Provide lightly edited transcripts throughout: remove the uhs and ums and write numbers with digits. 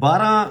12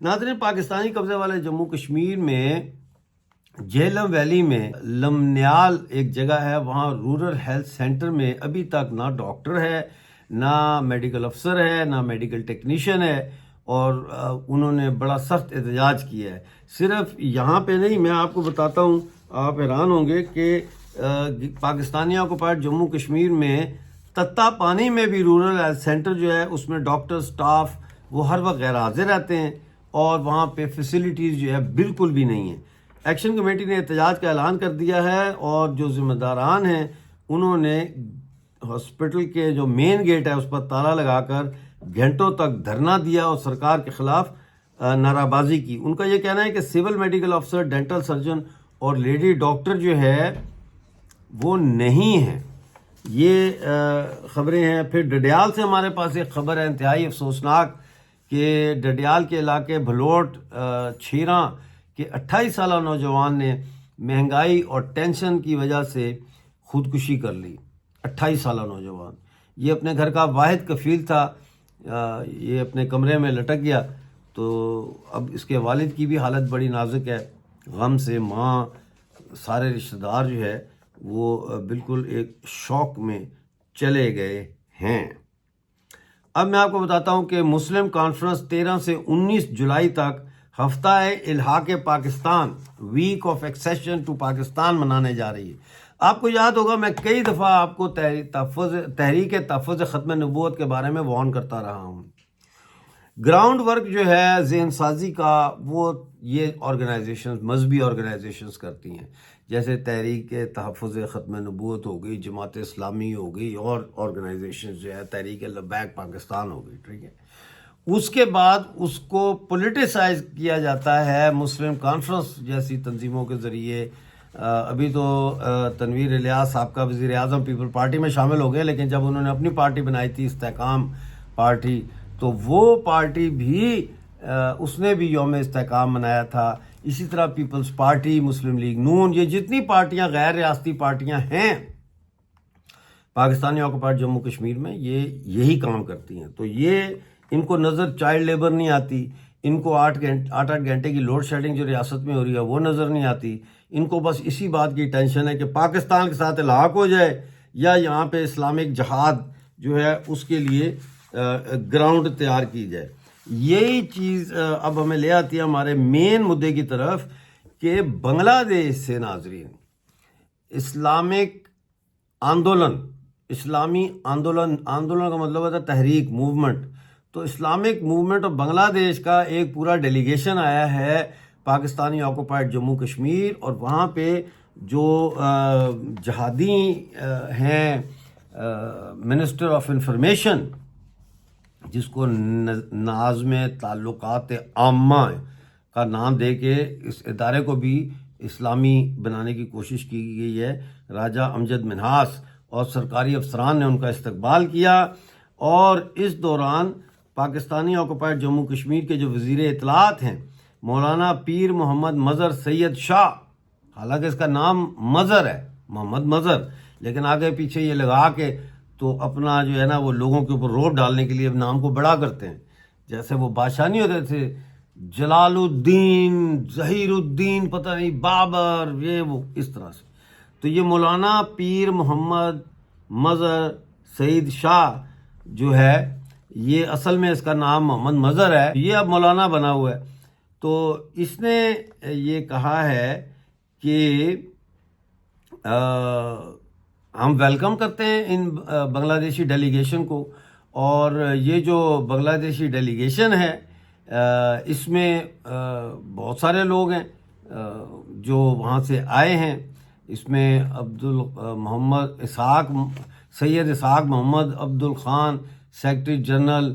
ناظرین، پاکستانی قبضے والے جموں کشمیر میں جہلم ویلی میں لمنیال ایک جگہ ہے، وہاں رورل ہیلتھ سینٹر میں ابھی تک نہ ڈاکٹر ہے، نہ میڈیکل افسر ہے، نہ میڈیکل ٹیکنیشین ہے، اور انہوں نے بڑا سخت احتجاج کیا ہے۔ صرف یہاں پہ نہیں، میں آپ کو بتاتا ہوں، آپ حیران ہوں گے کہ پاکستانی آکوپائڈ جموں کشمیر میں تتا پانی میں بھی رورل ہیلتھ سینٹر جو ہے اس میں ڈاکٹر سٹاف وہ ہر وقت غیر حاضر رہتے ہیں، اور وہاں پہ فیسلٹیز جو ہے بالکل بھی نہیں ہیں۔ ایکشن کمیٹی نے احتجاج کا اعلان کر دیا ہے، اور جو ذمہ داران ہیں انہوں نے ہاسپٹل کے جو مین گیٹ ہے اس پر تالا لگا کر گھنٹوں تک دھرنا دیا اور سرکار کے خلاف نعرہ بازی کی۔ ان کا یہ کہنا ہے کہ سول میڈیکل افسر، ڈینٹل سرجن اور لیڈی ڈاکٹر جو ہے وہ نہیں ہیں۔ یہ خبریں ہیں۔ پھر ڈڈیال سے ہمارے پاس ایک خبر ہے انتہائی افسوسناک کہ ڈڈیال کے علاقے بھلوٹ چھیراں کے 28 سالہ نوجوان نے مہنگائی اور ٹینشن کی وجہ سے خودکشی کر لی۔ 28 سالہ نوجوان، یہ اپنے گھر کا واحد کفیل تھا، یہ اپنے کمرے میں لٹک گیا۔ تو اب اس کے والد کی بھی حالت بڑی نازک ہے، غم سے ماں، سارے رشتہ دار جو ہے وہ بالکل ایک شوق میں چلے گئے ہیں۔ اب میں آپ کو بتاتا ہوں کہ مسلم کانفرنس 13 سے 19 جولائی تک ہفتہ الحاق Pakistan, week of accession to Pakistan منانے جا رہی ہے۔ آپ کو یاد ہوگا میں کئی دفعہ آپ کو تحریک تحفظ ختم نبوت کے بارے میں وارن کرتا رہا ہوں۔ گراؤنڈ ورک جو ہے ذہن سازی کا وہ یہ آرگنائزیشنز، مذہبی آرگنائزیشنز کرتی ہیں، جیسے تحریک تحفظ ختم نبوت ہو گئی، جماعت اسلامی ہو گئی، اور آرگنائزیشنز جو ہے تحریک لبیک پاکستان ہو گئی، ٹھیک ہے۔ اس کے بعد اس کو پولیٹیسائز کیا جاتا ہے مسلم کانفرنس جیسی تنظیموں کے ذریعے۔ ابھی تو تنویر الیاس سابقہ وزیر اعظم پیپل پارٹی میں شامل ہو گئے، لیکن جب انہوں نے اپنی پارٹی بنائی تھی استحکام پارٹی، تو وہ پارٹی بھی اس نے بھی یوم استحکام منایا تھا۔ اسی طرح پیپلز پارٹی، مسلم لیگ نون، یہ جتنی پارٹیاں غیر ریاستی پارٹیاں ہیں پاکستانی آکوپائڈ جموں کشمیر میں، یہ یہی کام کرتی ہیں۔ تو یہ ان کو نظر چائلڈ لیبر نہیں آتی، ان کو 8 گھنٹے کی لوڈ شیڈنگ جو ریاست میں ہو رہی ہے وہ نظر نہیں آتی، ان کو بس اسی بات کی ٹینشن ہے کہ پاکستان کے ساتھ الحاق ہو جائے، یا یہاں پہ اسلامک جہاد جو ہے اس کے لیے گراؤنڈ تیار کی جائے۔ یہی چیز اب ہمیں لے آتی ہے ہمارے مین مدعے کی طرف کہ بنگلہ دیش سے ناظرین اسلامک آندولن، اسلامی آندولن کا مطلب ہوتا ہے تحریک، موومنٹ، تو اسلامک موومنٹ اور بنگلہ دیش کا ایک پورا ڈیلیگیشن آیا ہے پاکستانی آکوپائڈ جموں کشمیر، اور وہاں پہ جو جہادی ہیں، منسٹر آف انفارمیشن جس کو ناظم تعلقات عامہ کا نام دے کے اس ادارے کو بھی اسلامی بنانے کی کوشش کی گئی ہے، راجہ امجد منہاس، اور سرکاری افسران نے ان کا استقبال کیا۔ اور اس دوران پاکستانی آکوپائڈ جموں کشمیر کے جو وزیر اطلاعات ہیں مولانا پیر محمد مظہر سید شاہ، حالانکہ اس کا نام مظہر ہے، محمد مظہر، لیکن آگے پیچھے یہ لگا کے تو اپنا جو ہے نا وہ لوگوں کے اوپر روب ڈالنے کے لیے نام کو بڑا کرتے ہیں، جیسے وہ بادشاہ نہیں ہوتے تھے جلال الدین، ظہیر الدین، پتہ نہیں بابر، یہ وہ اس طرح سے۔ تو یہ مولانا پیر محمد مظہر سید شاہ جو ہے، یہ اصل میں اس کا نام محمد مظہر ہے، یہ اب مولانا بنا ہوا ہے۔ تو اس نے یہ کہا ہے کہ ہم ویلکم کرتے ہیں ان بنگلہ دیشی ڈیلیگیشن کو، اور یہ جو بنگلہ دیشی ڈیلیگیشن ہے اس میں بہت سارے لوگ ہیں جو وہاں سے آئے ہیں۔ اس میں سید اسحاق محمد عبد الخان، سیکرٹری جنرل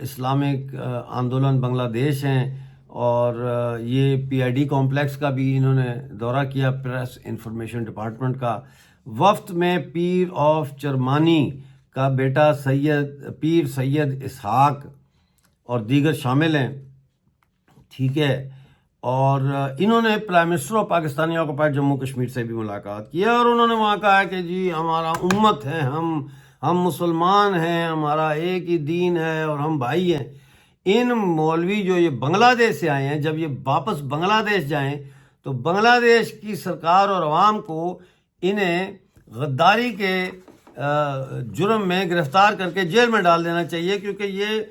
اسلامک آندولن بنگلہ دیش ہیں، اور یہ پی آئی ڈی کمپلیکس کا بھی انہوں نے دورہ کیا، پریس انفارمیشن ڈپارٹمنٹ کا۔ وفد میں پیر آف چرمانی کا بیٹا پیر سید اسحاق اور دیگر شامل ہیں، ٹھیک ہے۔ اور انہوں نے prime minister of Pakistani occupied Jammu Kashmir سے بھی ملاقات کی، اور انہوں نے وہاں کہا کہ جی ہمارا امت ہے، ہم مسلمان ہیں، ہمارا ایک ہی دین ہے اور ہم بھائی ہیں۔ ان مولوی جو یہ بنگلہ دیش سے آئے ہیں، جب یہ واپس بنگلہ دیش جائیں تو بنگلہ دیش کی سرکار اور عوام کو انہیں غداری کے جرم میں گرفتار کر کے جیل میں ڈال دینا چاہیے، کیونکہ یہ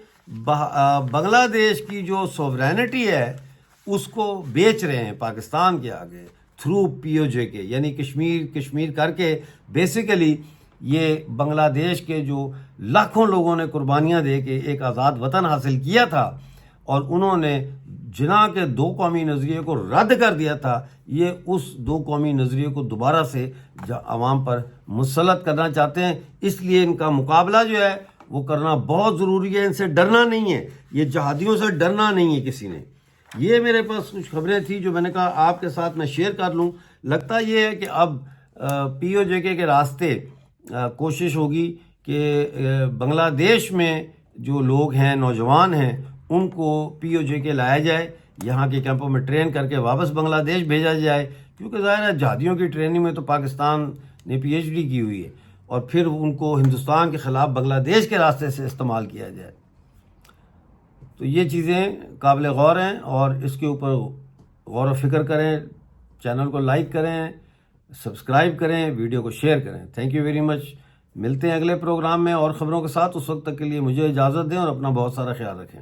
بنگلہ دیش کی جو سوورینٹی ہے اس کو بیچ رہے ہیں پاکستان کے آگے تھرو POJ کے، یعنی کشمیر کر کے بیسیکلی یہ بنگلہ دیش کے جو لاکھوں لوگوں نے قربانیاں دے کے ایک آزاد وطن حاصل کیا تھا اور انہوں نے جناح کے 2 قومی نظریے کو رد کر دیا تھا، یہ اس 2 قومی نظریے کو دوبارہ سے عوام پر مسلط کرنا چاہتے ہیں۔ اس لیے ان کا مقابلہ جو ہے وہ کرنا بہت ضروری ہے، ان سے ڈرنا نہیں ہے، یہ جہادیوں سے ڈرنا نہیں ہے کسی نے۔ یہ میرے پاس کچھ خبریں تھیں جو میں نے کہا آپ کے ساتھ میں شیئر کر لوں۔ لگتا یہ ہے کہ اب POJ کے راستے کوشش ہوگی کہ بنگلہ دیش میں جو لوگ ہیں، نوجوان ہیں، ان کو POJ کے لایا جائے، یہاں کے کیمپوں میں ٹرین کر کے واپس بنگلہ دیش بھیجا جائے، کیونکہ ظاہر ہے جہادیوں کی ٹریننگ میں تو پاکستان نے PhD کی ہوئی ہے، اور پھر ان کو ہندوستان کے خلاف بنگلہ دیش کے راستے سے استعمال کیا جائے۔ تو یہ چیزیں قابل غور ہیں اور اس کے اوپر غور و فکر کریں، چینل کو لائک کریں، سبسکرائب کریں، ویڈیو کو شیئر کریں۔ Thank you very much. ملتے ہیں اگلے پروگرام میں اور خبروں کے ساتھ، اس وقت تک کے لیے مجھے اجازت دیں اور اپنا بہت سارا خیال رکھیں۔